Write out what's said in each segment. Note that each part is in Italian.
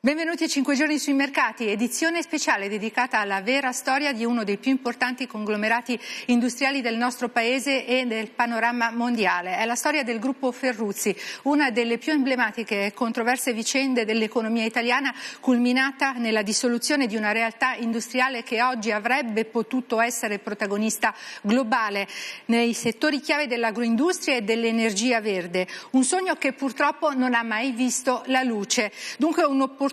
Benvenuti a 5 giorni sui mercati, edizione speciale dedicata alla vera storia di uno dei più importanti conglomerati industriali del nostro paese e del panorama mondiale. È la storia del gruppo Ferruzzi, una delle più emblematiche e controverse vicende dell'economia italiana, culminata nella dissoluzione di una realtà industriale che oggi avrebbe potuto essere protagonista globale nei settori chiave dell'agroindustria e dell'energia verde. Un sogno che purtroppo non ha mai visto la luce. Dunque un'opportunità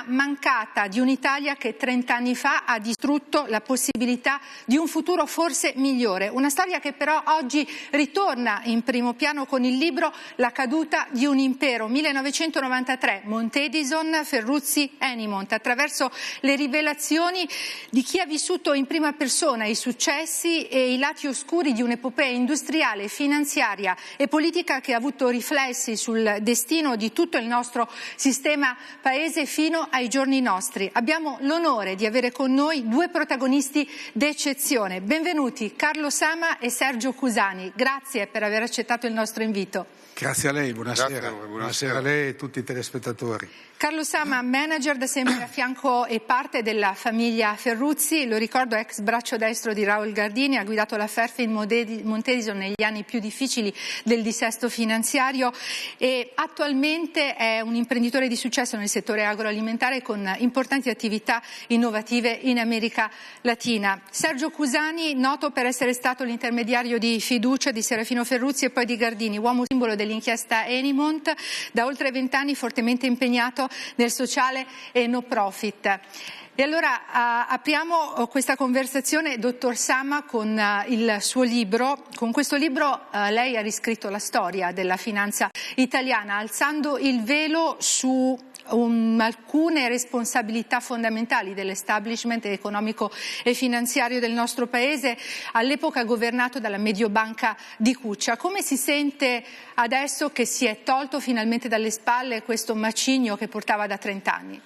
mancata di un'Italia che 30 anni fa ha distrutto la possibilità di un futuro forse migliore. Una storia che però oggi ritorna in primo piano con il libro La caduta di un impero, 1993, Monte Edison, Ferruzzi, Enimont, attraverso le rivelazioni di chi ha vissuto in prima persona i successi e i lati oscuri di un'epopea industriale, finanziaria e politica che ha avuto riflessi sul destino di tutto il nostro sistema paese fino ai giorni nostri. Abbiamo l'onore di avere con noi due protagonisti d'eccezione. Benvenuti Carlo Sama e Sergio Cusani. Grazie per aver accettato il nostro invito. Grazie a lei, buonasera. Buonasera a lei e a tutti i telespettatori. Carlo Sama, manager da sempre a fianco e parte della famiglia Ferruzzi, lo ricordo ex braccio destro di Raul Gardini, ha guidato la Ferfi in Monte Edison negli anni più difficili del dissesto finanziario e attualmente è un imprenditore di successo nel settore agroalimentare con importanti attività innovative in America Latina. Sergio Cusani, noto per essere stato l'intermediario di fiducia di Serafino Ferruzzi e poi di Gardini, uomo simbolo dell'inchiesta Enimont, da oltre 20 anni fortemente impegnato nel sociale e no profit. E allora apriamo questa conversazione, dottor Sama, con il suo libro. Con questo libro lei ha riscritto la storia della finanza italiana, alzando il velo su alcune responsabilità fondamentali dell'establishment economico e finanziario del nostro paese, all'epoca governato dalla Mediobanca di Cuccia. Come si sente adesso che si è tolto finalmente dalle spalle questo macigno che portava da 30 anni?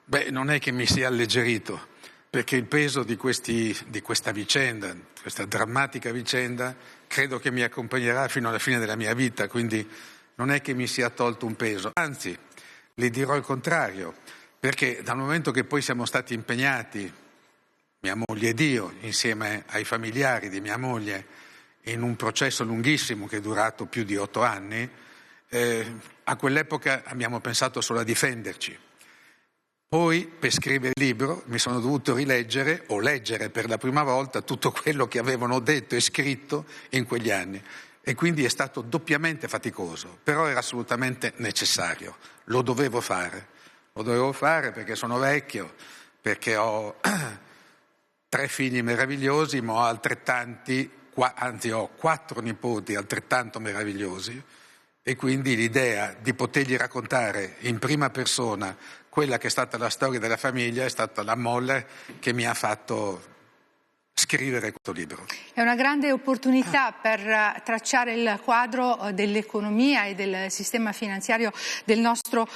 Beh, non è che mi sia alleggerito, perché il peso di questa vicenda, questa drammatica vicenda, credo che mi accompagnerà fino alla fine della mia vita, quindi non è che mi sia tolto un peso. Anzi, le dirò il contrario, perché dal momento che poi siamo stati impegnati, mia moglie ed io, insieme ai familiari di mia moglie, in un processo lunghissimo che è durato più di 8 anni, a quell'epoca abbiamo pensato solo a difenderci. Poi, per scrivere il libro, mi sono dovuto rileggere o leggere per la prima volta tutto quello che avevano detto e scritto in quegli anni. E quindi è stato doppiamente faticoso, però era assolutamente necessario. Lo dovevo fare perché sono vecchio, perché ho 3 figli meravigliosi, ma ho ho 4 nipoti altrettanto meravigliosi, e quindi l'idea di potergli raccontare in prima persona quella che è stata la storia della famiglia è stata la molla che mi ha fatto scrivere questo libro. È una grande opportunità per tracciare il quadro dell'economia e del sistema finanziario del nostro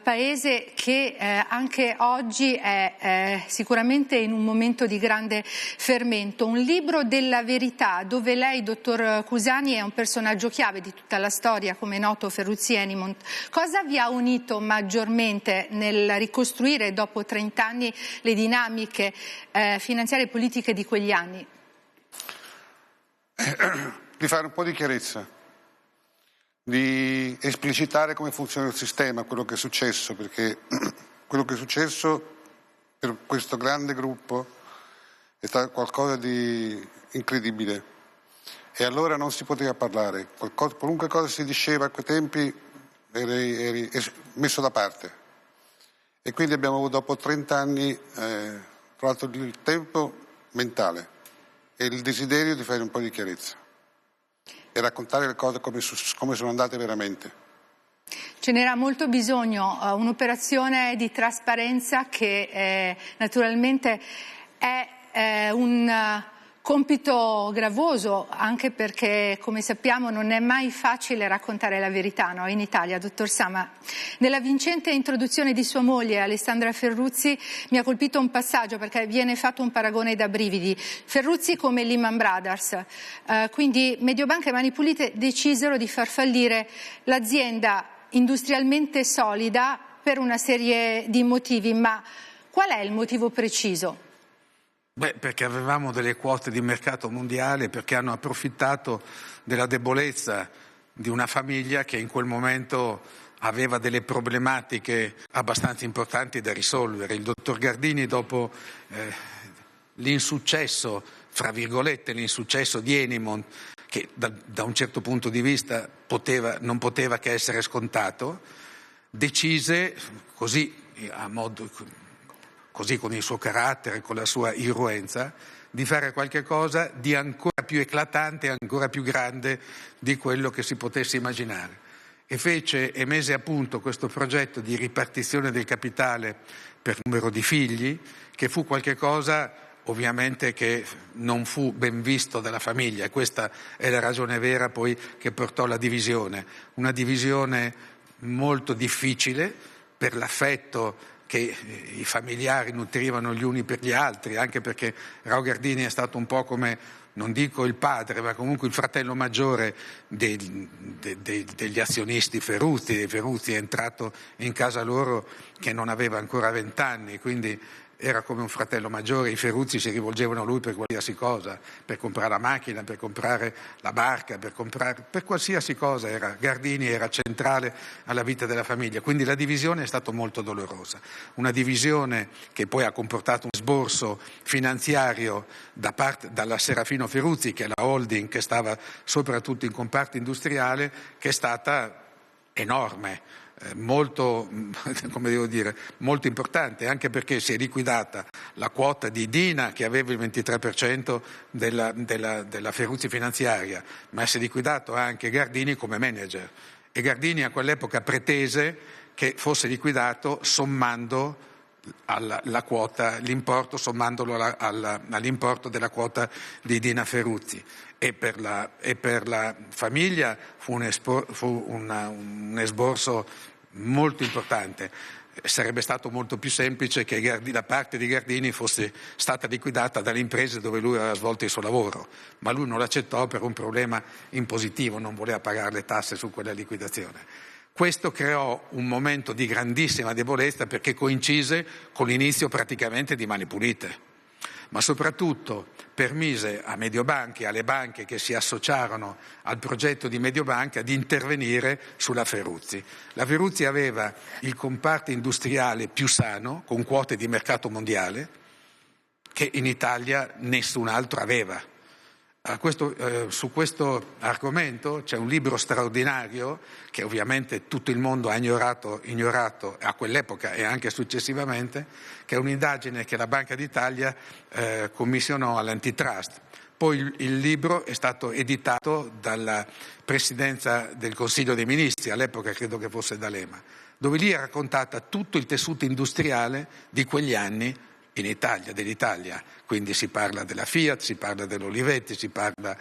paese, che anche oggi è sicuramente in un momento di grande fermento. Un libro della verità dove lei, dottor Cusani, è un personaggio chiave di tutta la storia, come è noto Ferruzzi Enimont. Cosa vi ha unito maggiormente nel ricostruire dopo 30 anni le dinamiche finanziarie e politiche di quegli anni? Di fare un po' di chiarezza, di esplicitare come funziona il sistema, quello che è successo, perché quello che è successo per questo grande gruppo è stato qualcosa di incredibile e allora non si poteva parlare. Qualunque cosa si diceva a quei tempi eri messo da parte e quindi abbiamo dopo 30 anni trovato il tempo mentale e il desiderio di fare un po' di chiarezza e raccontare le cose come sono andate veramente. Ce n'era molto bisogno, un'operazione di trasparenza che naturalmente è un compito gravoso, anche perché, come sappiamo, non è mai facile raccontare la verità, no? In Italia, dottor Sama. Nella vincente introduzione di sua moglie, Alessandra Ferruzzi, mi ha colpito un passaggio perché viene fatto un paragone da brividi. Ferruzzi come Lehman Brothers, quindi Mediobanca e Mani Pulite decisero di far fallire l'azienda industrialmente solida per una serie di motivi, ma qual è il motivo preciso? Perché avevamo delle quote di mercato mondiale, perché hanno approfittato della debolezza di una famiglia che in quel momento aveva delle problematiche abbastanza importanti da risolvere. Il dottor Gardini, dopo l'insuccesso, fra virgolette, l'insuccesso di Enimont, che da un certo punto di vista non poteva che essere scontato, decise, così con il suo carattere, con la sua irruenza, di fare qualche cosa di ancora più eclatante e ancora più grande di quello che si potesse immaginare. E mise a punto questo progetto di ripartizione del capitale per numero di figli, che fu qualche cosa ovviamente che non fu ben visto dalla famiglia, e questa è la ragione vera poi che portò alla divisione. Una divisione molto difficile per l'affetto che i familiari nutrivano gli uni per gli altri, anche perché Rao Gardini è stato un po' come, non dico il padre, ma comunque il fratello maggiore degli azionisti Ferruzzi. Dei Ferruzzi, è entrato in casa loro che non aveva ancora 20 anni, quindi era come un fratello maggiore. I Ferruzzi si rivolgevano a lui per qualsiasi cosa, per comprare la macchina, per comprare la barca, per qualsiasi cosa. Gardini era centrale alla vita della famiglia, quindi la divisione è stata molto dolorosa. Una divisione che poi ha comportato un esborso finanziario dalla Serafino Ferruzzi, che è la holding che stava soprattutto in comparto industriale, che è stata enorme. Molto importante, anche perché si è liquidata la quota di Dina, che aveva il 23% della Ferruzzi finanziaria, ma si è liquidato anche Gardini come manager, e Gardini a quell'epoca pretese che fosse liquidato sommando la quota, l'importo, sommandolo all'importo della quota di Dina Ferruzzi. E per la famiglia fu un esborso molto importante. Sarebbe stato molto più semplice che la parte di Gardini fosse stata liquidata dalle imprese dove lui aveva svolto il suo lavoro, ma lui non l'accettò per un problema impositivo, non voleva pagare le tasse su quella liquidazione. Questo creò un momento di grandissima debolezza, perché coincise con l'inizio praticamente di Mani Pulite, ma soprattutto permise a Mediobanca e alle banche che si associarono al progetto di Mediobanca di intervenire sulla Ferruzzi. La Ferruzzi aveva il comparto industriale più sano, con quote di mercato mondiale, che in Italia nessun altro aveva. Su questo argomento c'è un libro straordinario che ovviamente tutto il mondo ha ignorato a quell'epoca e anche successivamente, che è un'indagine che la Banca d'Italia commissionò all'Antitrust. Poi il libro è stato editato dalla Presidenza del Consiglio dei Ministri, all'epoca credo che fosse D'Alema, dove lì è raccontata tutto il tessuto industriale di quegli anni in Italia, dell'Italia. Quindi si parla della Fiat, si parla dell'Olivetti, si parla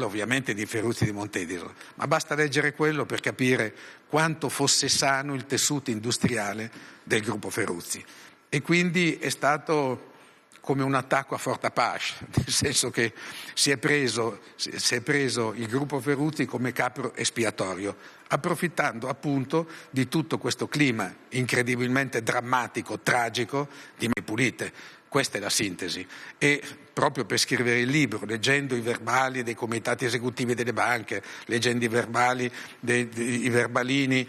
ovviamente di Ferruzzi di Montedison, ma basta leggere quello per capire quanto fosse sano il tessuto industriale del gruppo Ferruzzi. E quindi è stato come un attacco a Forte-Apache, nel senso che si è preso il gruppo Ferruzzi come capro espiatorio, approfittando appunto di tutto questo clima incredibilmente drammatico, tragico di Mani Pulite. Questa è la sintesi. E proprio per scrivere il libro, leggendo i verbali dei comitati esecutivi delle banche, leggendo i verbalini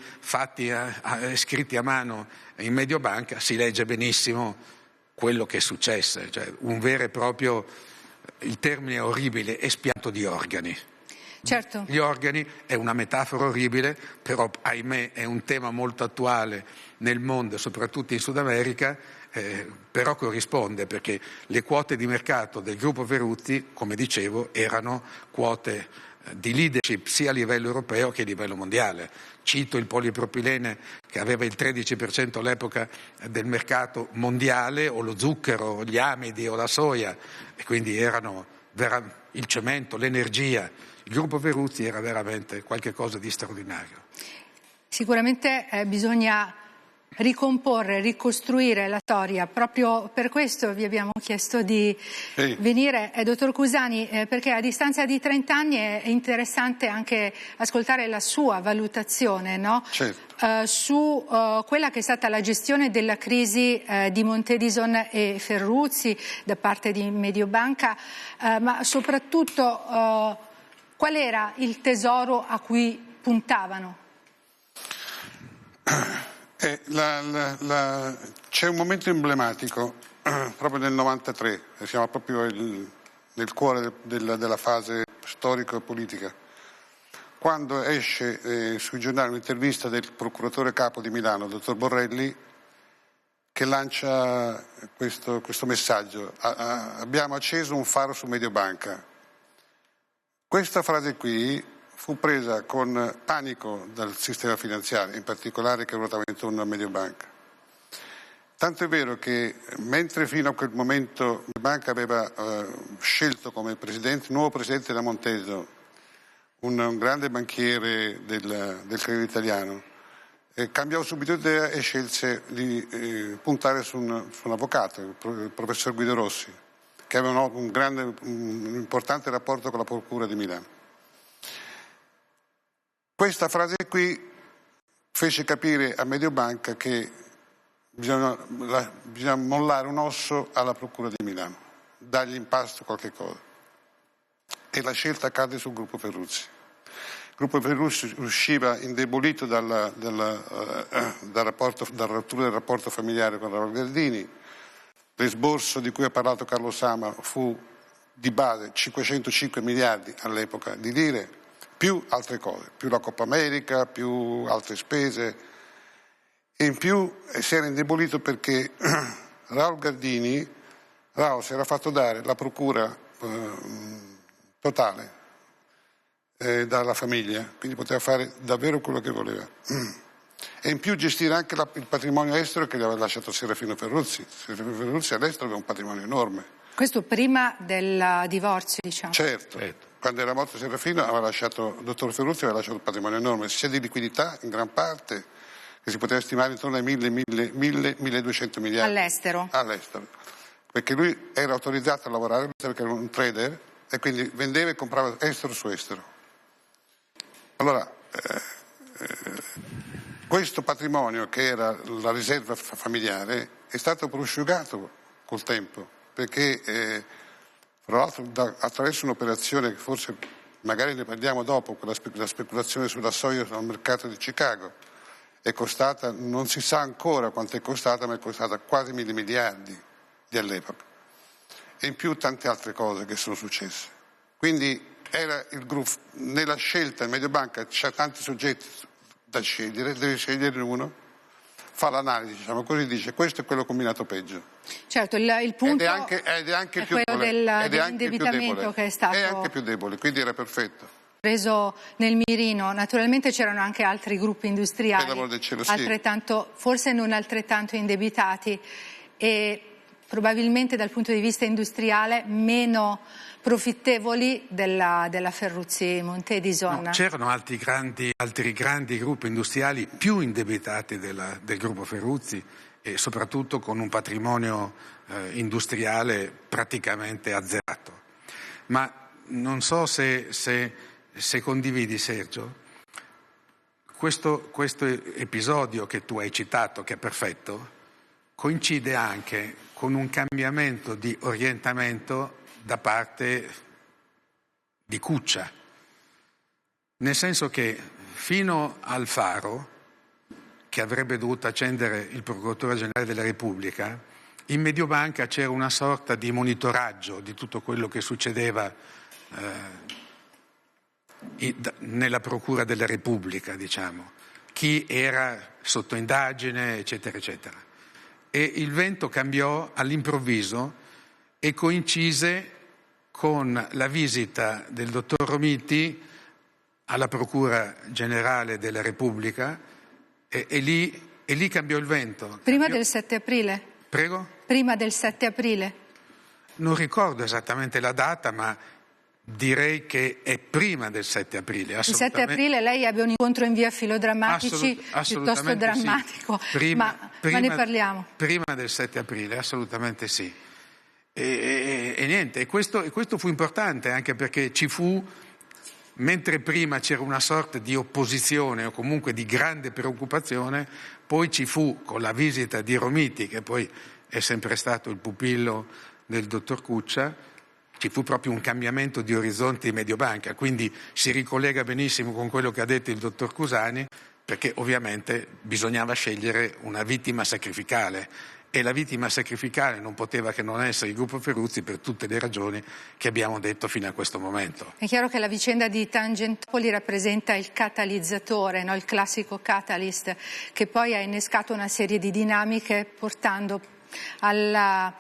scritti a mano in Mediobanca, si legge benissimo quello che è successo, cioè un vero e proprio, il termine è orribile, espianto di organi. Certo. Gli organi è una metafora orribile, però ahimè è un tema molto attuale nel mondo, soprattutto in Sud America, però corrisponde, perché le quote di mercato del gruppo Ferruzzi, come dicevo, erano quote di leadership sia a livello europeo che a livello mondiale. Cito il polipropilene, che aveva il 13% all'epoca del mercato mondiale, o lo zucchero, gli amidi o la soia, e quindi erano il cemento, l'energia. Il gruppo Ferruzzi era veramente qualche cosa di straordinario. Sicuramente bisogna ricomporre, ricostruire la storia. Proprio per questo vi abbiamo chiesto di venire, dottor Cusani, perché a distanza di 30 anni è interessante anche ascoltare la sua valutazione, no? Certo. Su quella che è stata la gestione della crisi di Montedison e Ferruzzi da parte di Mediobanca, ma soprattutto qual era il tesoro a cui puntavano? C'è un momento emblematico proprio nel 93, siamo proprio nel cuore della fase storico-politica, quando esce sui giornali un'intervista del procuratore capo di Milano, dottor Borrelli, che lancia questo messaggio: abbiamo acceso un faro su Mediobanca. Questa frase qui fu presa con panico dal sistema finanziario, in particolare che ruotava intorno a Mediobanca. Tanto è vero che mentre fino a quel momento Mediobanca aveva scelto come nuovo presidente della Montedison un grande banchiere del credito italiano, cambiò subito idea e scelse di puntare su un avvocato, il professor Guido Rossi, che aveva un importante rapporto con la Procura di Milano. Questa frase qui fece capire a Mediobanca che bisogna mollare un osso alla Procura di Milano, dargli in pasto qualche cosa. E la scelta cadde sul gruppo Ferruzzi. Il gruppo Ferruzzi usciva indebolito dalla rottura del rapporto familiare con Raul Gardini. L'esborso di cui ha parlato Carlo Sama fu di base 505 miliardi all'epoca di lire, più altre cose, più la Coppa America, più altre spese, e in più si era indebolito perché Raul Gardini si era fatto dare la procura totale dalla famiglia, quindi poteva fare davvero quello che voleva. E in più gestire anche il patrimonio estero che gli aveva lasciato Serafino Ferruzzi. Serafino Ferruzzi all'estero aveva un patrimonio enorme. Questo prima del divorzio, diciamo. Certo. Quando era morto Serafino il dottor Ferruzzi aveva lasciato un patrimonio enorme, sia di liquidità in gran parte, che si poteva stimare intorno ai 1.200 miliardi. All'estero. All'estero. Perché lui era autorizzato a lavorare perché era un trader e quindi vendeva e comprava estero su estero. Allora, questo patrimonio che era la riserva familiare è stato prosciugato col tempo, perché tra l'altro attraverso un'operazione che forse magari ne parliamo dopo, la speculazione sulla soia al mercato di Chicago, è costata, non si sa ancora quanto è costata, ma è costata quasi 1.000 miliardi di all'epoca. E in più tante altre cose che sono successe. Quindi era il gruppo, nella scelta in Mediobanca c'è tanti soggetti da scegliere, deve scegliere uno, fa l'analisi, diciamo così, dice questo è quello combinato peggio. Certo, il punto ed è anche più quello dell'indebitamento che è stato... È anche più debole, quindi era perfetto. Preso nel mirino. Naturalmente c'erano anche altri gruppi industriali, del cielo, altrettanto, forse non altrettanto indebitati e probabilmente dal punto di vista industriale meno profittevoli della Ferruzzi Montedison. No, c'erano altri grandi gruppi industriali più indebitati del gruppo Ferruzzi e soprattutto con un patrimonio industriale praticamente azzerato. Ma non so se condividi, Sergio, questo episodio che tu hai citato, che è perfetto, coincide anche con un cambiamento di orientamento da parte di Cuccia, nel senso che fino al faro, che avrebbe dovuto accendere il procuratore generale della Repubblica, in Mediobanca c'era una sorta di monitoraggio di tutto quello che succedeva nella Procura della Repubblica, diciamo, chi era sotto indagine, eccetera, eccetera. E il vento cambiò all'improvviso e coincise con la visita del dottor Romiti alla Procura Generale della Repubblica e lì cambiò il vento. Prima del 7 aprile? Prego? Prima del 7 aprile? Non ricordo esattamente la data, ma direi che è prima del 7 aprile. Il 7 aprile lei ebbe un incontro in via Filodrammatici piuttosto drammatico, sì. ma ne parliamo. Prima del 7 aprile, assolutamente sì. E niente, e questo fu importante anche perché ci fu, mentre prima c'era una sorta di opposizione o comunque di grande preoccupazione, poi ci fu con la visita di Romiti, che poi è sempre stato il pupillo del dottor Cuccia, ci fu proprio un cambiamento di orizzonti di Mediobanca, quindi si ricollega benissimo con quello che ha detto il dottor Cusani, perché ovviamente bisognava scegliere una vittima sacrificale e la vittima sacrificale non poteva che non essere il gruppo Ferruzzi per tutte le ragioni che abbiamo detto fino a questo momento. È chiaro che la vicenda di Tangentopoli rappresenta il catalizzatore, no? Il classico catalyst, che poi ha innescato una serie di dinamiche portando alla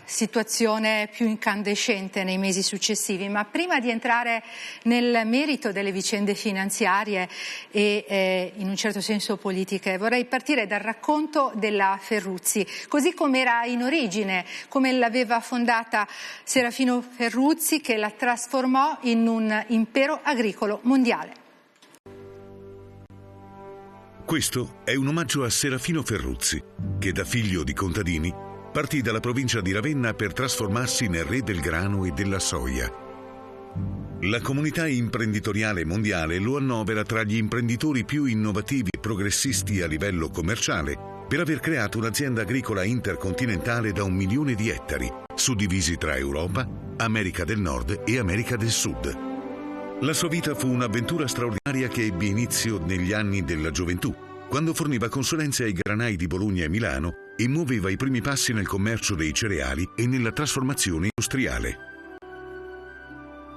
situazione più incandescente nei mesi successivi. Ma prima di entrare nel merito delle vicende finanziarie e in un certo senso politiche, vorrei partire dal racconto della Ferruzzi, così come era in origine, come l'aveva fondata Serafino Ferruzzi, che la trasformò in un impero agricolo mondiale. Questo è un omaggio a Serafino Ferruzzi, che da figlio di contadini partì dalla provincia di Ravenna per trasformarsi nel re del grano e della soia. La comunità imprenditoriale mondiale lo annovera tra gli imprenditori più innovativi e progressisti a livello commerciale per aver creato un'azienda agricola intercontinentale da 1 milione di ettari, suddivisi tra Europa, America del Nord e America del Sud. La sua vita fu un'avventura straordinaria che ebbe inizio negli anni della gioventù, quando forniva consulenze ai granai di Bologna e Milano e muoveva i primi passi nel commercio dei cereali e nella trasformazione industriale.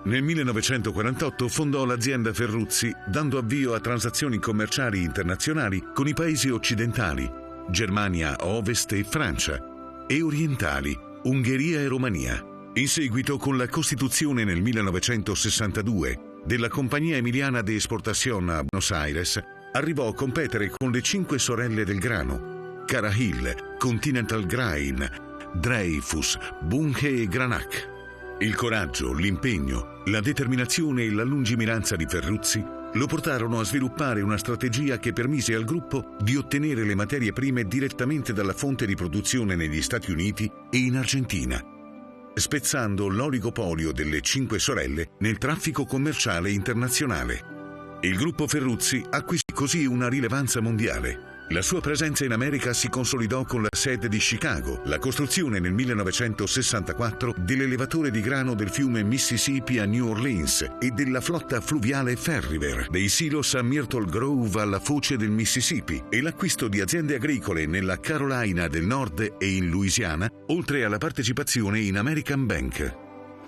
Nel 1948 fondò l'azienda Ferruzzi, dando avvio a transazioni commerciali internazionali con i paesi occidentali, Germania Ovest e Francia, e orientali, Ungheria e Romania. In seguito, con la costituzione nel 1962 della Compagnia Emiliana de Exportación a Buenos Aires, arrivò a competere con le 5 sorelle del grano, Carahil, Continental Grain, Dreyfus, Bunge e Granac. Il coraggio, l'impegno, la determinazione e la lungimiranza di Ferruzzi lo portarono a sviluppare una strategia che permise al gruppo di ottenere le materie prime direttamente dalla fonte di produzione negli Stati Uniti e in Argentina, spezzando l'oligopolio delle 5 sorelle nel traffico commerciale internazionale. Il gruppo Ferruzzi acquisì così una rilevanza mondiale. La sua presenza in America si consolidò con la sede di Chicago, la costruzione nel 1964 dell'elevatore di grano del fiume Mississippi a New Orleans e della flotta fluviale Ferriver, dei silos a Myrtle Grove alla foce del Mississippi e l'acquisto di aziende agricole nella Carolina del Nord e in Louisiana, oltre alla partecipazione in American Bank.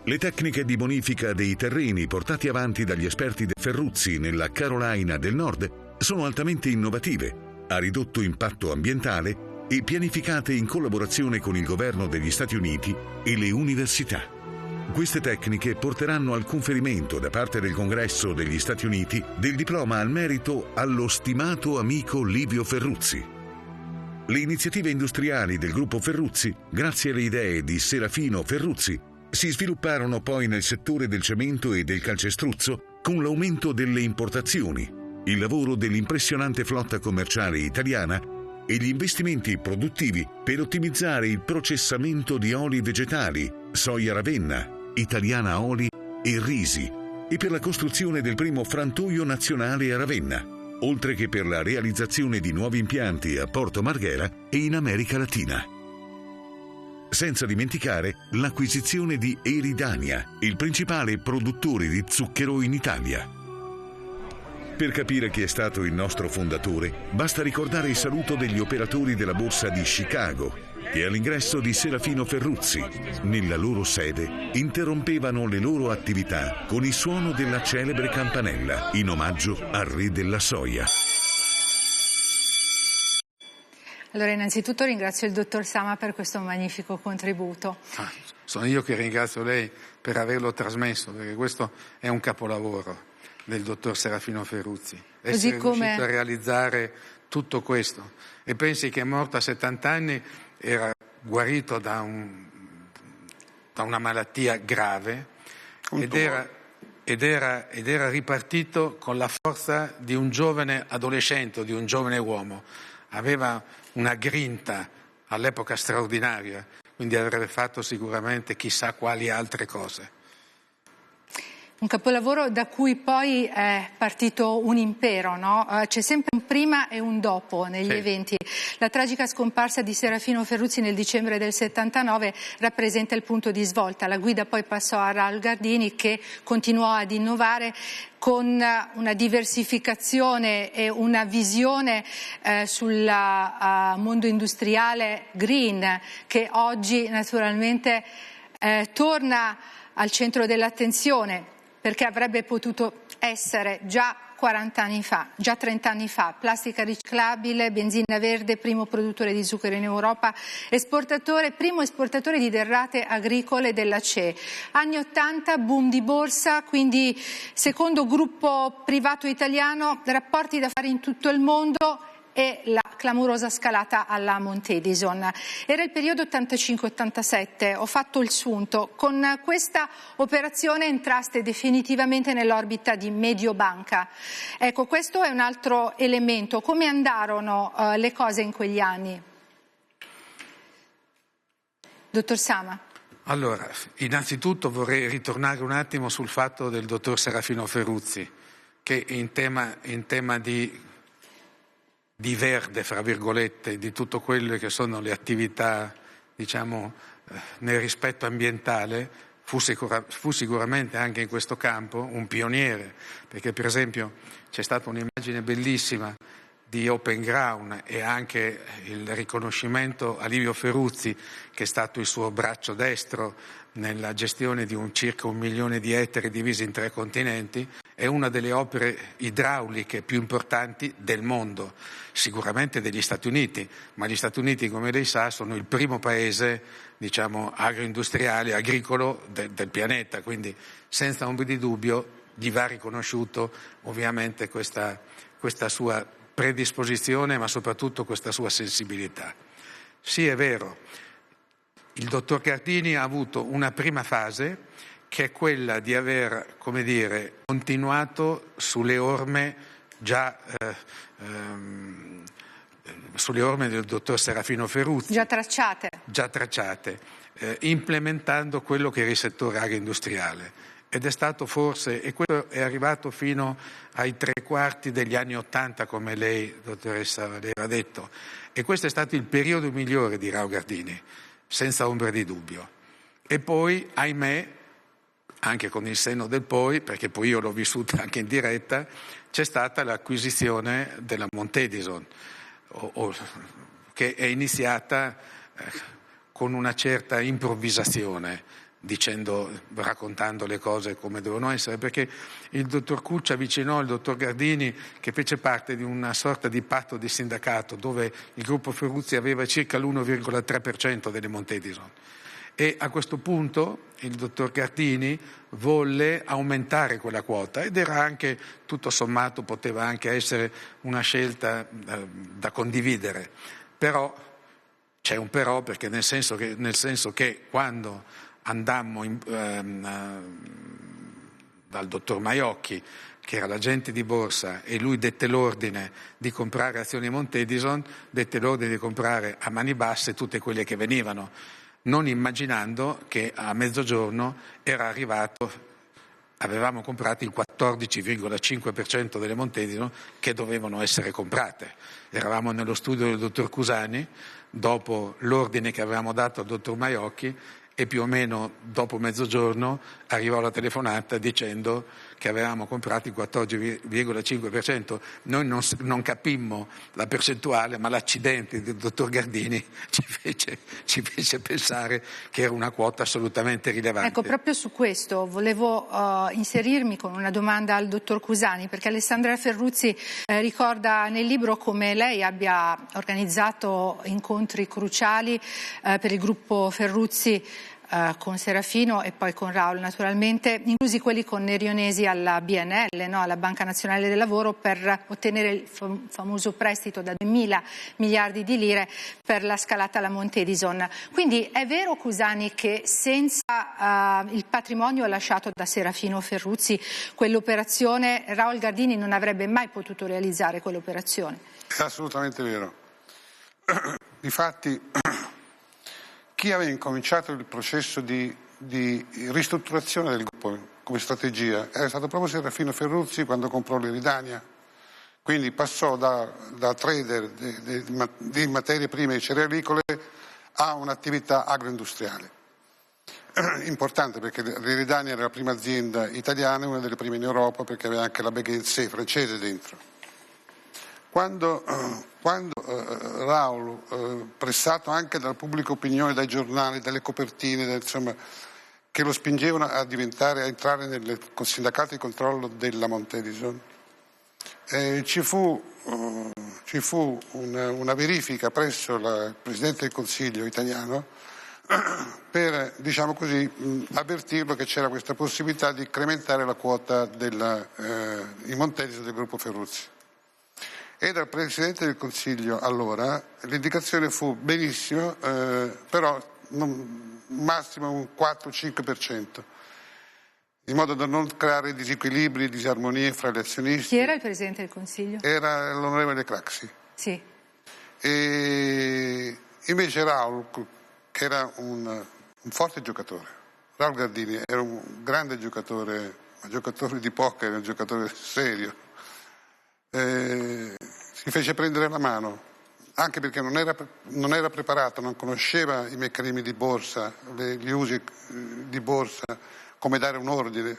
Le tecniche di bonifica dei terreni portate avanti dagli esperti del Ferruzzi nella Carolina del Nord sono altamente innovative, a ridotto impatto ambientale e pianificate in collaborazione con il governo degli Stati Uniti e le università. Queste tecniche porteranno al conferimento da parte del Congresso degli Stati Uniti del diploma al merito allo stimato amico Livio Ferruzzi. Le iniziative industriali del gruppo Ferruzzi, grazie alle idee di Serafino Ferruzzi, si svilupparono poi nel settore del cemento e del calcestruzzo con l'aumento delle importazioni, il lavoro dell'impressionante flotta commerciale italiana e gli investimenti produttivi per ottimizzare il processamento di oli vegetali, soia Ravenna, Italiana Oli e risi, e per la costruzione del primo frantoio nazionale a Ravenna, oltre che per la realizzazione di nuovi impianti a Porto Marghera e in America Latina. Senza dimenticare l'acquisizione di Eridania, il principale produttore di zucchero in Italia. Per capire chi è stato il nostro fondatore, basta ricordare il saluto degli operatori della borsa di Chicago, che all'ingresso di Serafino Ferruzzi, nella loro sede, interrompevano le loro attività con il suono della celebre campanella, in omaggio al re della soia. Allora, innanzitutto ringrazio il dottor Sama per questo magnifico contributo. Sono io che ringrazio lei per averlo trasmesso, perché questo è un capolavoro del dottor Serafino Ferruzzi. Essere riuscito a realizzare tutto questo. E pensi che è morto a 70 anni, era guarito da una malattia grave ed era ripartito con la forza di un giovane adolescente, di un giovane uomo. Aveva una grinta all'epoca straordinaria, quindi avrebbe fatto sicuramente chissà quali altre cose. Un capolavoro da cui poi è partito un impero, no? C'è sempre un prima e un dopo negli eventi. La tragica scomparsa di Serafino Ferruzzi nel dicembre del 79 rappresenta il punto di svolta. La guida poi passò a Raul Gardini, che continuò ad innovare con una diversificazione e una visione sul mondo industriale green, che oggi naturalmente torna al centro dell'attenzione, perché avrebbe potuto essere già 40 anni fa, già 30 anni fa, plastica riciclabile, benzina verde, primo produttore di zucchero in Europa, primo esportatore di derrate agricole della CE. Anni 80, boom di borsa, quindi secondo gruppo privato italiano, rapporti d'affari in tutto il mondo e la clamorosa scalata alla Montedison. Era il periodo 85-87, ho fatto il sunto. Con questa operazione entraste definitivamente nell'orbita di Mediobanca. Ecco, questo è un altro elemento. Come andarono le cose in quegli anni? Dottor Sama. Allora, innanzitutto vorrei ritornare un attimo sul fatto del dottor Serafino Ferruzzi, che in tema di verde, fra virgolette, di tutto quello che sono le attività, diciamo, nel rispetto ambientale, fu sicuramente anche in questo campo un pioniere, perché per esempio c'è stata un'immagine bellissima di Open Ground e anche il riconoscimento a Livio Ferruzzi, che è stato il suo braccio destro nella gestione di circa 1 milione di ettari divisi in 3 continenti. È una delle opere idrauliche più importanti del mondo, sicuramente degli Stati Uniti, ma gli Stati Uniti, come lei sa, sono il primo paese, diciamo, agroindustriale, agricolo del pianeta, quindi senza ombra di dubbio gli va riconosciuto ovviamente questa sua predisposizione, ma soprattutto questa sua sensibilità. Sì, è vero, il dottor Gardini ha avuto una prima fase che è quella di aver, come dire, continuato sulle orme sulle orme del dottor Serafino Ferruzzi. Già tracciate. Implementando quello che era il settore agroindustriale. Ed è stato forse, e quello è arrivato fino ai 3/4 degli anni '80, come lei, dottoressa, aveva detto. E questo è stato il periodo migliore di Raul Gardini, senza ombra di dubbio. E poi, ahimè, anche con il senno del poi, perché poi io l'ho vissuta anche in diretta, c'è stata l'acquisizione della Montedison, che è iniziata con una certa improvvisazione, raccontando le cose come devono essere, perché il dottor Cuccia avvicinò il dottor Gardini, che fece parte di una sorta di patto di sindacato dove il gruppo Ferruzzi aveva circa l'1,3% delle Montedison. E a questo punto il dottor Gardini volle aumentare quella quota ed era anche, tutto sommato, poteva anche essere una scelta da condividere. Però, c'è un però, perché nel senso che quando andammo dal dottor Maiocchi, che era l'agente di borsa, e lui dette l'ordine di comprare azioni Montedison, dette l'ordine di comprare a mani basse tutte quelle che venivano, non immaginando che a mezzogiorno avevamo comprato il 14,5% delle Montedison che dovevano essere comprate. Eravamo nello studio del dottor Cusani, dopo l'ordine che avevamo dato al dottor Maiocchi, e più o meno dopo mezzogiorno arrivò la telefonata dicendo che avevamo comprato il 14,5%. Noi non capimmo la percentuale, ma l'accidente del dottor Gardini ci fece pensare che era una quota assolutamente rilevante. Ecco, proprio su questo volevo inserirmi con una domanda al dottor Cusani, perché Alessandra Ferruzzi ricorda nel libro come lei abbia organizzato incontri cruciali per il gruppo Ferruzzi con Serafino e poi con Raul naturalmente, inclusi quelli con Nerionesi alla BNL, no? Alla Banca Nazionale del Lavoro, per ottenere il famoso prestito da 2.000 miliardi di lire per la scalata alla Monte Edison. Quindi è vero, Cusani, che senza il patrimonio lasciato da Serafino Ferruzzi quell'operazione, Raul Gardini non avrebbe mai potuto realizzare quell'operazione? È assolutamente vero. Difatti, chi aveva incominciato il processo di ristrutturazione del gruppo come strategia era stato proprio Serafino Ferruzzi quando comprò l'Eridania. Quindi passò da trader di materie prime e cerealicole a un'attività agroindustriale. Importante, perché l'Eridania era la prima azienda italiana, una delle prime in Europa, perché aveva anche la Begenzé francese dentro. Quando Raul, pressato anche dalla pubblica opinione, dai giornali, dalle copertine, insomma, che lo spingevano a entrare nel sindacato di controllo della Monte Edison, ci fu una verifica presso il Presidente del Consiglio italiano per, diciamo così, avvertirlo che c'era questa possibilità di incrementare la quota in Monte Edison del gruppo Ferruzzi. E dal Presidente del Consiglio allora l'indicazione fu benissimo, però massimo un 4-5%, in modo da non creare disequilibri e disarmonie fra gli azionisti. Chi era il Presidente del Consiglio? Era l'onorevole Craxi. Sì. E invece Raul, che era un forte giocatore, Raul Gardini era un grande giocatore, un giocatore di poker, un giocatore serio, si fece prendere la mano, anche perché non era preparato, non conosceva i meccanismi di borsa, gli usi di borsa, come dare un ordine,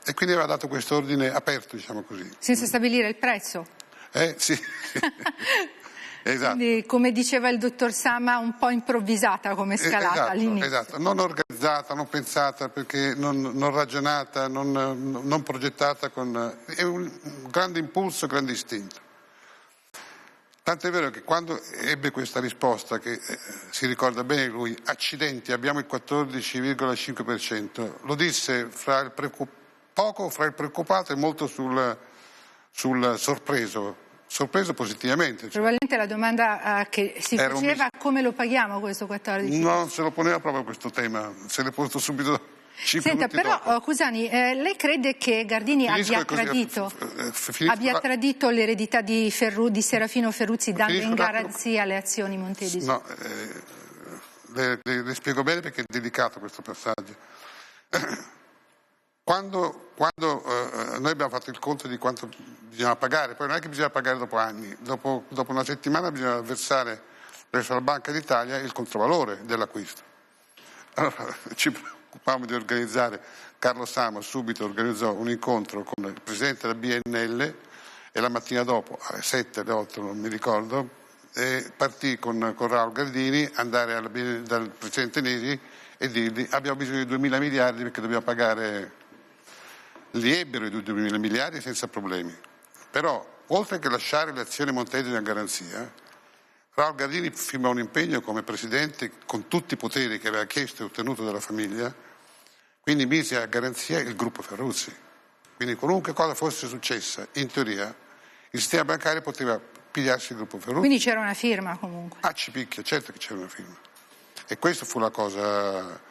e quindi aveva dato questo ordine aperto, diciamo così. Senza stabilire il prezzo? Sì. Esatto. Quindi, come diceva il dottor Sama, un po' improvvisata come scalata all'inizio. Esatto, non organizzata, non pensata, perché non ragionata, non progettata, è un grande impulso, grande istinto. Tant'è vero che quando ebbe questa risposta, che si ricorda bene lui, accidenti, abbiamo il 14,5%, lo disse poco fra il preoccupato e molto sul sorpreso positivamente. Probabilmente la domanda che si faceva, come lo paghiamo questo 14%? Non se lo poneva proprio questo tema, se l'è posto subito 5 Senta, minuti però dopo. Cusani, lei crede che Gardini abbia tradito l'eredità di Serafino Ferruzzi dando in garanzia le azioni Monte Edison? No, le spiego bene perché è delicato questo passaggio. Quando noi abbiamo fatto il conto di quanto bisognava pagare, poi non è che bisogna pagare dopo anni, dopo una settimana bisogna versare presso la Banca d'Italia il controvalore dell'acquisto. Allora ci preoccupavamo di organizzare, Carlo Sama subito organizzò un incontro con il Presidente della BNL e la mattina dopo, alle 7, alle 8, non mi ricordo, partì con Raul Gardini, andare dal Presidente Nesi e dirgli: abbiamo bisogno di 2.000 miliardi perché dobbiamo pagare. Li ebbero i 2.000 miliardi senza problemi, però oltre che lasciare le azioni Monte Edison a garanzia, Raul Gardini firmò un impegno come Presidente con tutti i poteri che aveva chiesto e ottenuto dalla famiglia, quindi mise a garanzia il gruppo Ferruzzi. Quindi qualunque cosa fosse successa, in teoria, il sistema bancario poteva pigliarsi il gruppo Ferruzzi. Quindi c'era una firma comunque? Ci picchia, certo che c'era una firma. E questa fu la cosa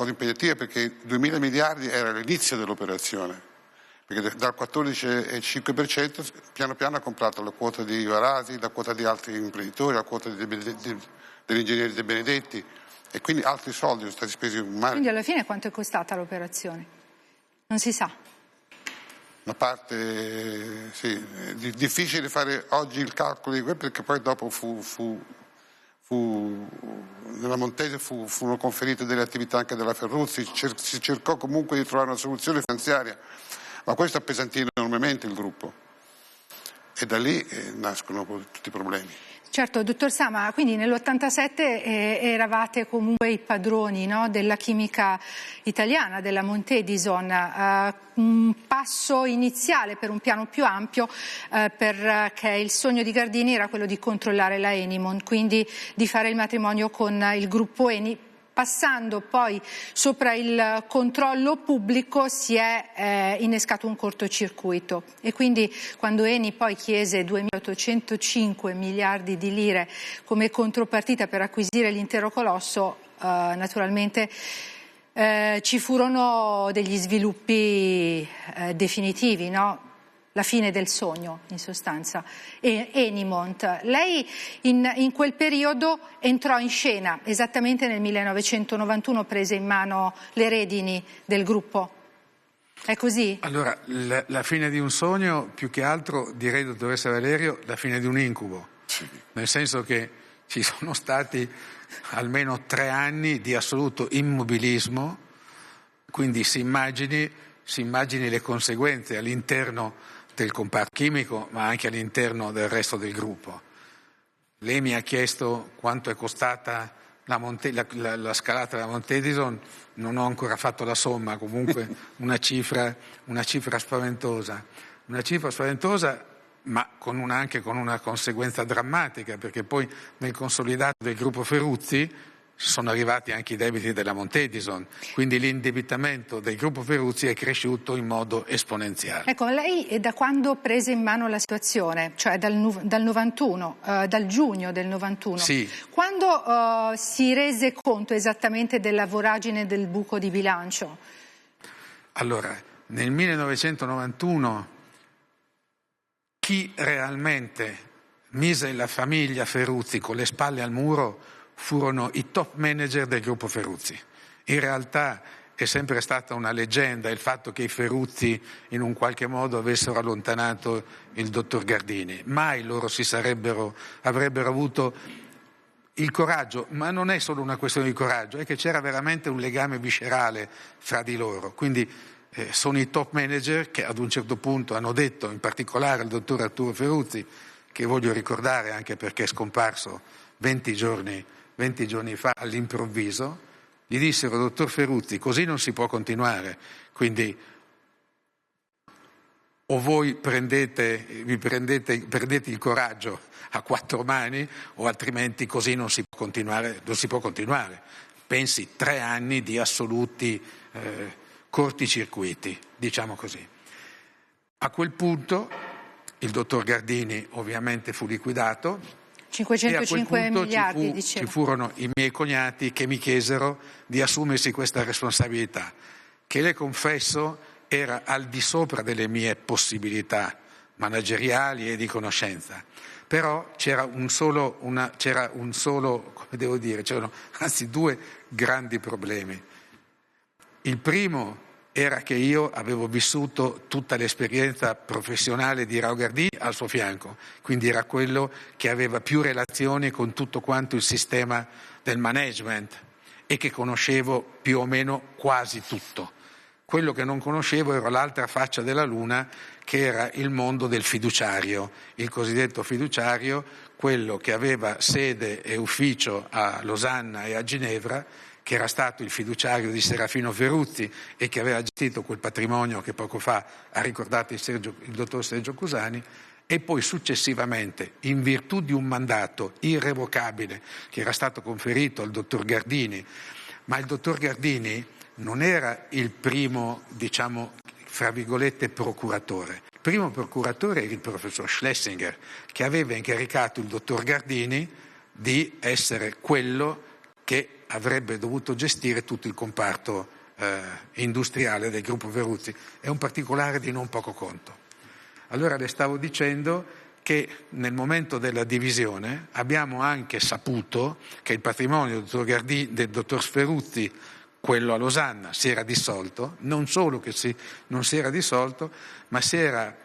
impegnativa, perché 2.000 miliardi era l'inizio dell'operazione, perché dal 14,5% piano piano ha comprato la quota di Varasi, la quota di altri imprenditori, la quota degli ingegneri De Benedetti, e quindi altri soldi sono stati spesi in mare. Quindi alla fine quanto è costata l'operazione? Non si sa. Una parte, sì, è difficile fare oggi il calcolo di quello, perché poi dopo nella Montese furono conferite delle attività anche della Ferruzzi, si cercò comunque di trovare una soluzione finanziaria, ma questo appesantì enormemente il gruppo e da lì nascono tutti i problemi. Certo, dottor Sama, quindi nell'87 eravate comunque i padroni, no, della chimica italiana, della Monte Edison, un passo iniziale per un piano più ampio, perché il sogno di Gardini era quello di controllare la Enimont, quindi di fare il matrimonio con il gruppo Eni, passando poi sopra il controllo pubblico si è innescato un cortocircuito, e quindi quando Eni poi chiese 2.805 miliardi di lire come contropartita per acquisire l'intero colosso, naturalmente ci furono degli sviluppi definitivi, no? La fine del sogno, in sostanza. Enimont, lei in quel periodo entrò in scena, esattamente nel 1991 prese in mano le redini del gruppo. È così? Allora, la fine di un sogno, più che altro, direi, dottoressa Valerio, la fine di un incubo. Sì. Nel senso che ci sono stati almeno 3 anni di assoluto immobilismo, quindi si immagini le conseguenze all'interno del comparto chimico, ma anche all'interno del resto del gruppo. Lei mi ha chiesto quanto è costata la scalata della Mount Edison, non ho ancora fatto la somma, comunque una cifra spaventosa. Una cifra spaventosa, ma anche con una conseguenza drammatica, perché poi nel consolidato del gruppo Ferruzzi sono arrivati anche i debiti della Mount Edison, quindi l'indebitamento del gruppo Ferruzzi è cresciuto in modo esponenziale. Ecco, lei da quando prese in mano la situazione, cioè dal 91, dal giugno del 91, sì. Quando si rese conto esattamente della voragine del buco di bilancio? Allora, nel 1991 chi realmente mise la famiglia Ferruzzi con le spalle al muro furono i top manager del gruppo Ferruzzi. In realtà è sempre stata una leggenda il fatto che i Ferruzzi in un qualche modo avessero allontanato il dottor Gardini. Mai loro avrebbero avuto il coraggio, ma non è solo una questione di coraggio, è che c'era veramente un legame viscerale fra di loro. Quindi sono i top manager che ad un certo punto hanno detto, in particolare il dottor Arturo Ferruzzi, che voglio ricordare anche perché è scomparso 20 giorni fa all'improvviso, gli dissero: dottor Ferruzzi, così non si può continuare, quindi o voi prendete il coraggio a 4 mani, o altrimenti così non si può continuare. Pensi 3 anni di assoluti corticircuiti, diciamo così. A quel punto il dottor Gardini ovviamente fu liquidato. 505 miliardi, ci furono i miei cognati che mi chiesero di assumersi questa responsabilità, che le confesso era al di sopra delle mie possibilità manageriali e di conoscenza. Però c'erano anzi 2 grandi problemi. Il primo era che io avevo vissuto tutta l'esperienza professionale di Rao Gardini al suo fianco, quindi era quello che aveva più relazioni con tutto quanto il sistema del management e che conoscevo più o meno quasi tutto. Quello che non conoscevo era l'altra faccia della luna, che era il mondo del fiduciario, il cosiddetto fiduciario, quello che aveva sede e ufficio a Losanna e a Ginevra, che era stato il fiduciario di Serafino Ferruzzi e che aveva gestito quel patrimonio che poco fa ha ricordato il dottor Sergio Cusani, e poi successivamente, in virtù di un mandato irrevocabile che era stato conferito al dottor Gardini, ma il dottor Gardini non era il primo, diciamo, fra virgolette, procuratore. Il primo procuratore era il professor Schlesinger, che aveva incaricato il dottor Gardini di essere quello che avrebbe dovuto gestire tutto il comparto industriale del gruppo Ferruzzi. È un particolare di non poco conto. Allora le stavo dicendo che nel momento della divisione abbiamo anche saputo che il patrimonio del dottor Ferruzzi, quello a Losanna, si era dissolto, non solo che non si era dissolto, ma si era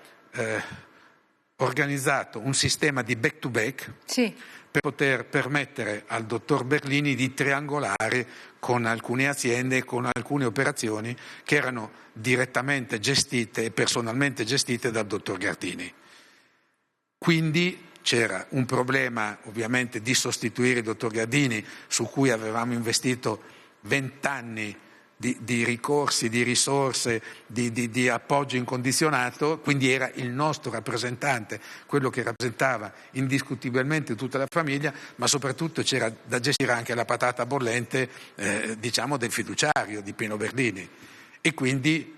organizzato un sistema di back-to-back, sì, per poter permettere al dottor Berlini di triangolare con alcune aziende e con alcune operazioni che erano direttamente gestite e personalmente gestite dal dottor Gardini. Quindi c'era un problema ovviamente di sostituire il dottor Gardini, su cui avevamo investito 20 anni di ricorsi, di risorse, di appoggio incondizionato, quindi era il nostro rappresentante, quello che rappresentava indiscutibilmente tutta la famiglia, ma soprattutto c'era da gestire anche la patata bollente, diciamo, del fiduciario di Pino Berlini, e quindi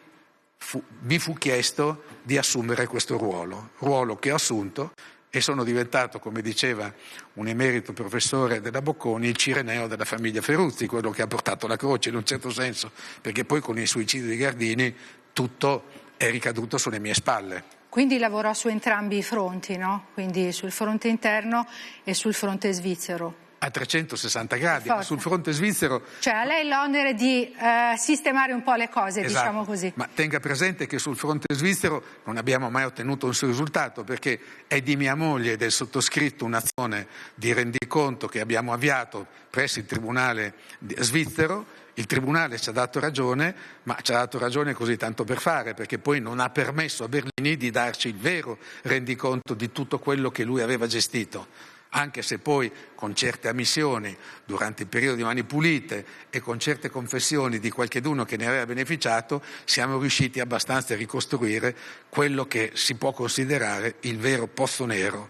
mi fu chiesto di assumere questo ruolo che ho assunto, e sono diventato, come diceva un emerito professore della Bocconi, il Cireneo della famiglia Ferruzzi, quello che ha portato la croce in un certo senso, perché poi con il suicidio di Gardini tutto è ricaduto sulle mie spalle. Quindi lavorò su entrambi i fronti, no? Quindi sul fronte interno e sul fronte svizzero. A 360 gradi, ma sul fronte svizzero... Cioè a lei l'onere di sistemare un po' le cose, esatto, diciamo così. Ma tenga presente che sul fronte svizzero non abbiamo mai ottenuto un risultato, perché è di mia moglie e del sottoscritto un'azione di rendiconto che abbiamo avviato presso il Tribunale svizzero. Il Tribunale ci ha dato ragione, ma ci ha dato ragione così tanto per fare, perché poi non ha permesso a Berlini di darci il vero rendiconto di tutto quello che lui aveva gestito. Anche se poi con certe ammissioni durante il periodo di Mani Pulite e con certe confessioni di qualcheduno che ne aveva beneficiato, siamo riusciti abbastanza a ricostruire quello che si può considerare il vero pozzo nero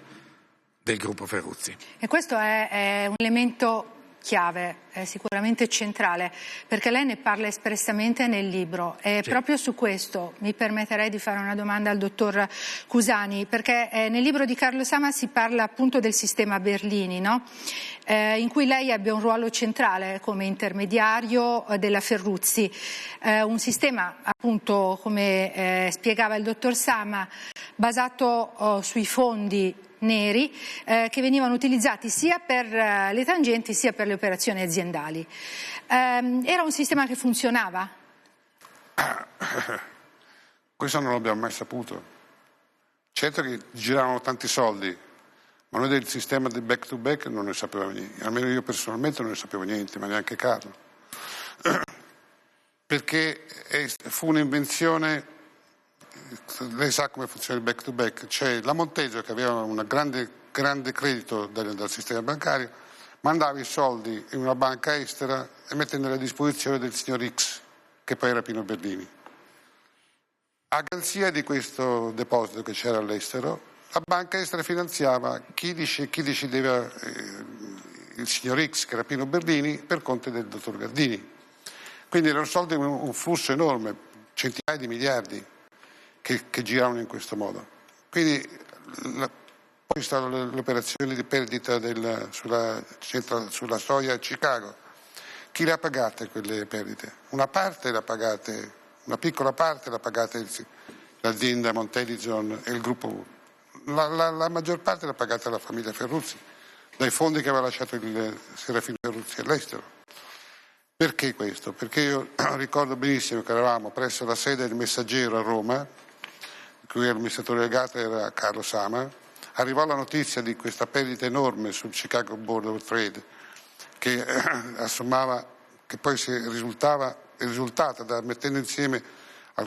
del gruppo Ferruzzi. E questo è un elemento chiave, è sicuramente centrale, perché lei ne parla espressamente nel libro, e sì. Proprio su questo mi permetterei di fare una domanda al dottor Cusani, perché nel libro di Carlo Sama si parla appunto del sistema Berlini, no? In cui lei ebbe un ruolo centrale come intermediario della Ferruzzi, un sistema appunto, come spiegava il dottor Sama, basato sui fondi neri che venivano utilizzati sia per le tangenti sia per le operazioni aziendali. Era un sistema che funzionava? Questo non l'abbiamo mai saputo. Certo che giravano tanti soldi, ma noi del sistema del back to back non ne sapevamo niente, almeno io personalmente non ne sapevo niente, ma neanche Carlo, perché fu un'invenzione. Lei sa come funziona il back to back, c'è la Monteggio che aveva un grande credito dal sistema bancario, mandava i soldi in una banca estera e mettendoli a disposizione del signor X, che poi era Pino Berlini. A garanzia di questo deposito che c'era all'estero, la banca estera finanziava chi decideva il signor X, che era Pino Berlini, per conto del dottor Gardini. Quindi erano soldi, un flusso enorme, centinaia di miliardi che giravano in questo modo. Quindi poi stavano le operazioni di perdita sulla soia a Chicago. Chi le ha pagate quelle perdite? Una piccola parte l'ha pagata l'azienda Montedison e il gruppo. La maggior parte l'ha pagata la famiglia Ferruzzi, dai fondi che aveva lasciato il Serafino Ferruzzi all'estero. Perché questo? Perché io ricordo benissimo che eravamo presso la sede del Messaggero a Roma, di cui l'amministratore delegato era Carlo Sama. Arrivò la notizia di questa perdita enorme sul Chicago Board of Trade, che che poi è risultata mettendo insieme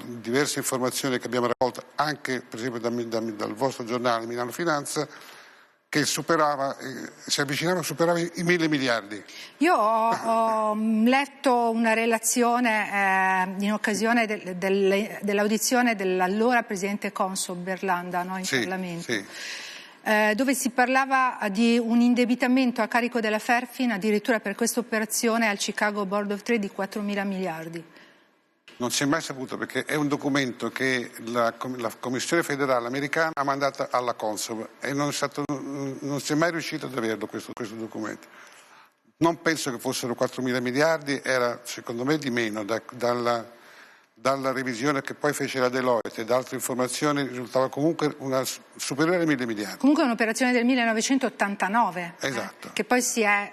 diverse informazioni che abbiamo raccolto anche per esempio dal vostro giornale Milano Finanza, che si avvicinava, superava i 1.000 miliardi. Io ho letto una relazione in occasione dell'audizione dell'allora presidente Consob Berlanda, no, in Parlamento, sì. Dove si parlava di un indebitamento a carico della Ferfin addirittura per questa operazione al Chicago Board of Trade di 4.000 miliardi. Non si è mai saputo, perché è un documento che la Commissione federale americana ha mandato alla Consob e non si è mai riuscito ad averlo questo documento. Non penso che fossero 4.000 miliardi, era secondo me di meno. Dalla revisione che poi fece la Deloitte e da altre informazioni risultava comunque superiore ai 1.000 miliardi. Comunque è un'operazione del 1989, esatto. Che poi si è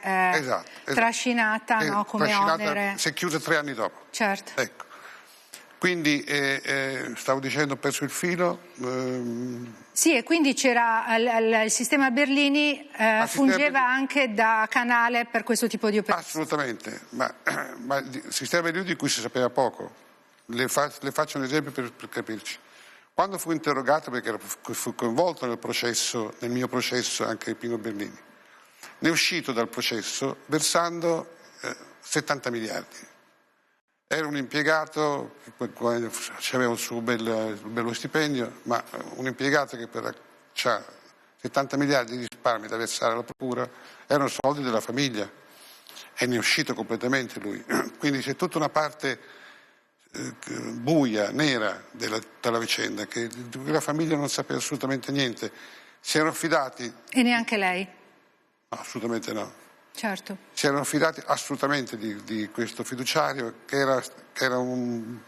trascinata, no, come onere. Si è chiusa 3 anni dopo. Certo. Ecco. Quindi stavo dicendo, ho perso il filo. Sì, e quindi c'era il sistema Berlini fungeva anche da canale per questo tipo di operazioni. Assolutamente, ma il sistema Berlini di cui si sapeva poco. Le faccio un esempio per capirci. Quando fu interrogato, perché fu coinvolto nel mio processo anche Pino Berlini, ne è uscito dal processo versando 70 miliardi. Era un impiegato che aveva il suo bello stipendio, ma un impiegato che ha 70 miliardi di risparmi da versare alla procura, erano soldi della famiglia e ne è uscito completamente lui. Quindi c'è tutta una parte buia, nera della vicenda, di cui la famiglia non sapeva assolutamente niente. Si erano affidati... E neanche lei? No, assolutamente no. Certo. Si erano affidati assolutamente di questo fiduciario che era un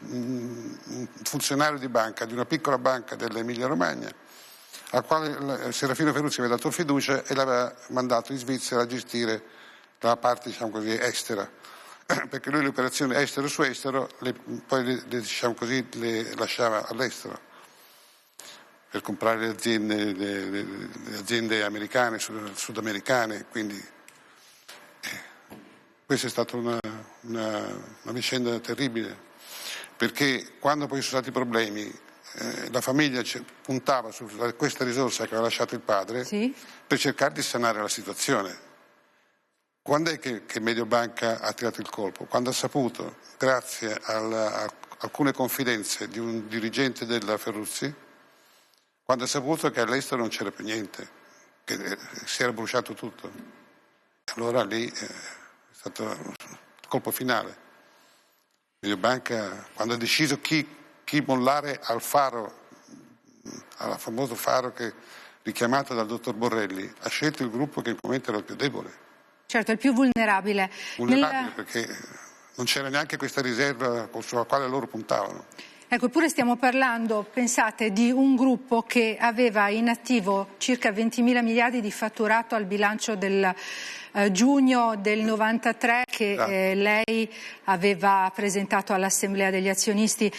funzionario di banca, di una piccola banca dell'Emilia Romagna, al quale Serafino Ferruzzi aveva dato fiducia e l'aveva mandato in Svizzera a gestire la parte, diciamo così, estera, perché lui le operazioni estero su estero poi le lasciava all'estero per comprare le aziende americane, sudamericane, quindi questa è stata una vicenda terribile, perché quando poi sono stati problemi la famiglia puntava su questa risorsa che aveva lasciato il padre, sì, per cercare di sanare la situazione. Quando è che Mediobanca ha tirato il colpo? Quando ha saputo, grazie a alcune confidenze di un dirigente della Ferruzzi, quando ha saputo che all'estero non c'era più niente, che si era bruciato tutto. Allora lì è stato il colpo finale. Mediobanca, quando ha deciso chi mollare al faro, al famoso faro richiamato dal dottor Borrelli, ha scelto il gruppo che in quel momento era il più debole. Certo, il più vulnerabile. Perché non c'era neanche questa riserva sulla quale loro puntavano. Ecco, eppure stiamo parlando, pensate, di un gruppo che aveva in attivo circa 20.000 miliardi di fatturato al bilancio del giugno del 93 che lei aveva presentato all'Assemblea degli azionisti,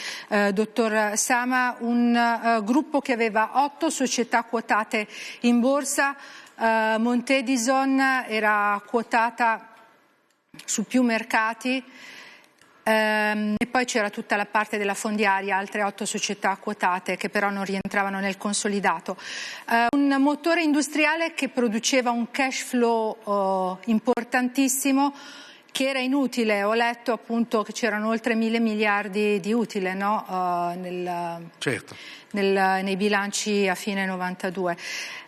dottor Sama, un gruppo che aveva 8 società quotate in borsa. Montedison era quotata su più mercati. E poi c'era tutta la parte della fondiaria, altre 8 società quotate che però non rientravano nel consolidato. Un motore industriale che produceva un cash flow importantissimo, che era inutile. Ho letto appunto che c'erano oltre 1.000 miliardi di utile, no? Certo. Nei bilanci a fine 92.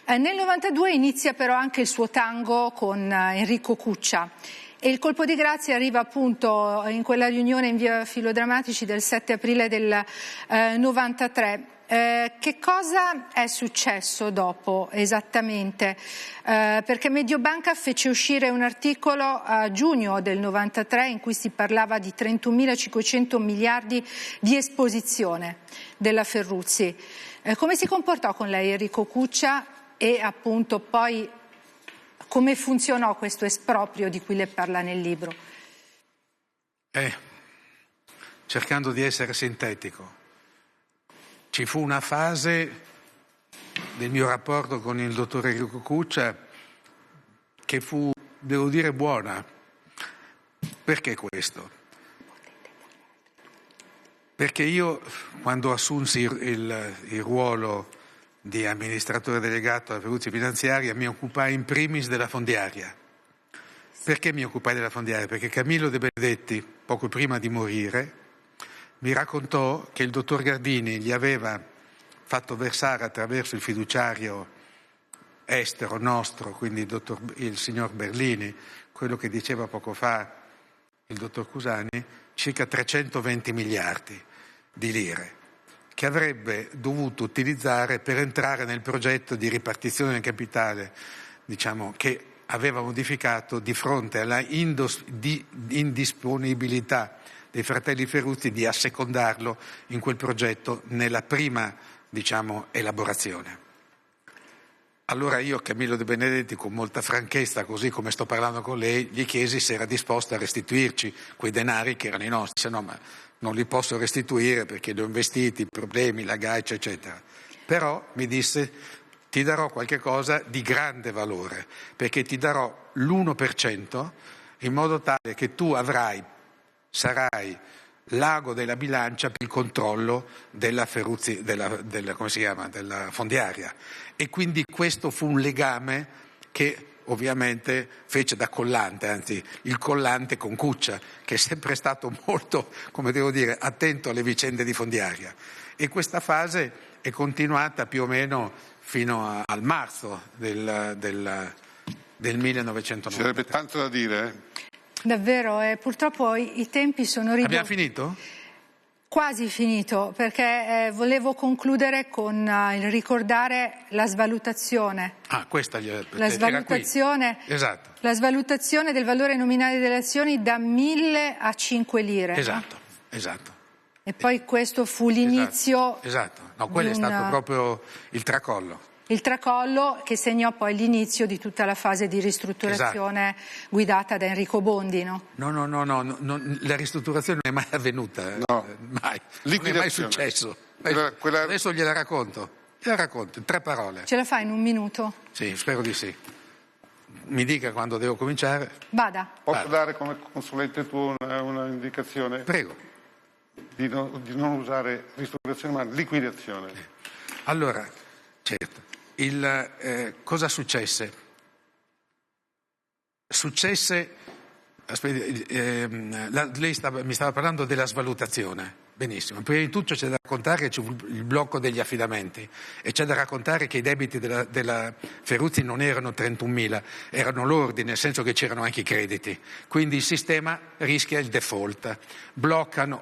Nel 92 inizia però anche il suo tango con Enrico Cuccia. E il colpo di grazia arriva appunto in quella riunione in via Filodrammatici del 7 aprile del 93. Che cosa è successo dopo esattamente? Perché Mediobanca fece uscire un articolo a giugno del 93 in cui si parlava di 31.500 miliardi di esposizione della Ferruzzi. Come si comportò con lei Enrico Cuccia e appunto poi come funzionò questo esproprio di cui le parla nel libro? Cercando di essere sintetico, ci fu una fase del mio rapporto con il dottor Enrico Cuccia che fu, devo dire, buona. Perché questo? Perché io, quando assunsi il ruolo di amministratore delegato alla Ferruzzi Finanziaria, mi occupai in primis della fondiaria. Perché mi occupai della fondiaria? Perché Camillo De Benedetti, poco prima di morire, mi raccontò che il dottor Gardini gli aveva fatto versare attraverso il fiduciario estero nostro, quindi il signor Berlini, quello che diceva poco fa il dottor Cusani, circa 320 miliardi di lire, che avrebbe dovuto utilizzare per entrare nel progetto di ripartizione del capitale, diciamo, che aveva modificato di fronte alla indisponibilità dei fratelli Ferruzzi di assecondarlo in quel progetto nella prima, diciamo, elaborazione. Allora io, Camillo De Benedetti, con molta franchezza, così come sto parlando con lei, gli chiesi se era disposto a restituirci quei denari che erano i nostri. Se no, ma non li posso restituire perché li ho investiti, i problemi, la gaicia, eccetera. Però mi disse: ti darò qualche cosa di grande valore, perché ti darò l'1% in modo tale che tu sarai l'ago della bilancia per il controllo della Ferruzzi, della fondiaria. E quindi questo fu un legame che ovviamente fece da collante, anzi il collante con Cuccia, che è sempre stato molto, come devo dire, attento alle vicende di Fondiaria. E questa fase è continuata più o meno fino al marzo del 1990. Sarebbe tanto da dire. Davvero, purtroppo i tempi sono ridotti. Abbiamo finito? Quasi finito, perché volevo concludere con il ricordare la svalutazione. Questa la svalutazione, esatto. La svalutazione del valore nominale delle azioni da 1.000 a 5 lire. Esatto, no? Esatto. E poi questo fu l'inizio. Esatto. No, quello è stato proprio il tracollo. Il tracollo che segnò poi l'inizio di tutta la fase di ristrutturazione guidata da Enrico Bondi, no? No, la ristrutturazione non è mai avvenuta, mai. Non è mai successo. Adesso gliela racconto in 3 parole. Ce la fai in 1 minuto? Sì, spero di sì. Mi dica quando devo cominciare. Vada. Posso dare come consulente tuo una indicazione? Prego. Di non usare ristrutturazione ma liquidazione. Allora, certo. Cosa successe? Lei mi stava parlando della svalutazione. Benissimo. Prima di tutto c'è da raccontare che c'è il blocco degli affidamenti e c'è da raccontare che i debiti della Ferruzzi non erano 31.000, erano lordi, nel senso che c'erano anche i crediti. Quindi il sistema rischia il default.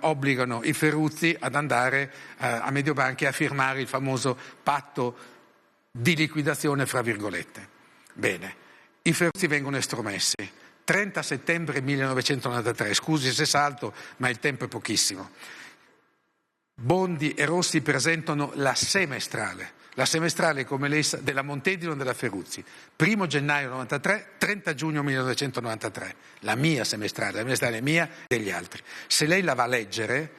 Obbligano i Ferruzzi ad andare a Mediobanche a firmare il famoso patto di liquidazione fra virgolette. Bene, i Ferruzzi vengono estromessi. 30 settembre 1993, scusi se salto, ma il tempo è pochissimo. Bondi e Rossi presentano la semestrale come lei sa, della Montedino e della Ferruzzi. 1 gennaio 93, 30 giugno 1993. La mia semestrale è mia e degli altri. Se lei la va a leggere,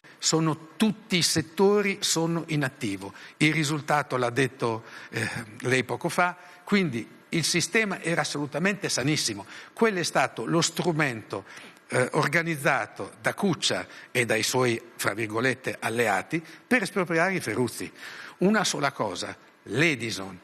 tutti i settori sono in attivo. Il risultato l'ha detto lei poco fa, quindi il sistema era assolutamente sanissimo. Quello è stato lo strumento organizzato da Cuccia e dai suoi, fra virgolette, alleati per espropriare i Ferruzzi. Una sola cosa, l'Edison,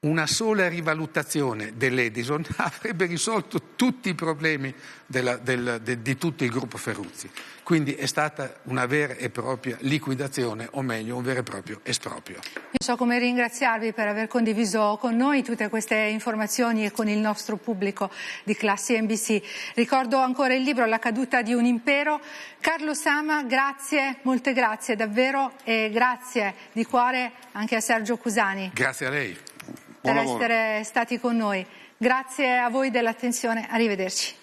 una sola rivalutazione dell'Edison avrebbe risolto tutti i problemi di tutto il gruppo Ferruzzi. Quindi è stata una vera e propria liquidazione, o meglio un vero e proprio esproprio. Non so come ringraziarvi per aver condiviso con noi tutte queste informazioni e con il nostro pubblico di Classi NBC. Ricordo ancora il libro La caduta di un impero. Carlo Sama, grazie, molte grazie davvero, e grazie di cuore anche a Sergio Cusani. Grazie a lei. Per essere stati con noi. Grazie a voi dell'attenzione, arrivederci.